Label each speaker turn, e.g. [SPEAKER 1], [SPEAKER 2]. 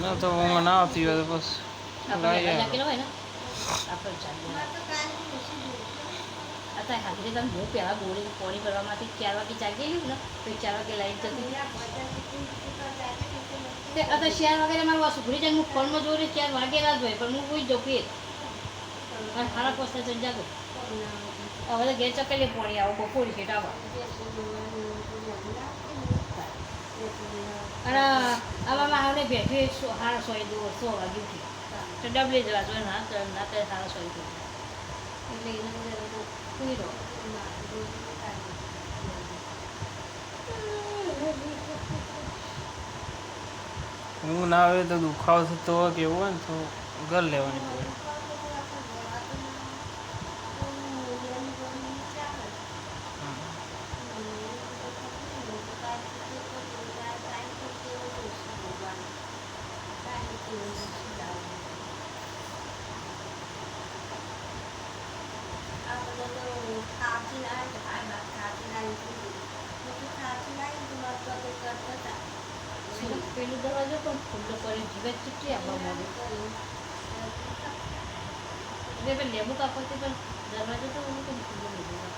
[SPEAKER 1] ના તો હું ના આવતી હોય તો બસ
[SPEAKER 2] આપણે કેટલો હોય ને આપણે ચાલી અત્યારે હાજરી તમે હું પહેલાં બોરી પોણી ભરવામાંથી 4 વાગે જાગેલી ને તો 4 વાગે લાઈટ જતી અત્યારે 4 વાગે મારું સુખડી જાય હું ફોનમાં જોઈને 4 વાગેલા જ હોય પણ હું કોઈ જઉં અને ખારા પોસ્તા ચડી જાગો હવે તો ઘેર ચકેલી પોણી આવો બપોરી છે આવો અને આમાં આવડે બેઠી 1:30 100 વાગે ઉઠી તો ડબલે જવા જોઈએ ના ના તો 1:30 એટલે એને સુઈ રહો
[SPEAKER 1] હું ના આવે તો દુખાવો થતો હોય કે એવું હોય ને તો ઘર લેવાની પડે
[SPEAKER 2] પેલું દરવાજો પણ ખુલ્લો કરી જીવે ચીટલી આપવા માંગે લેબુ કાપડથી પણ દરવાજો તો ખુલ્લો લીધો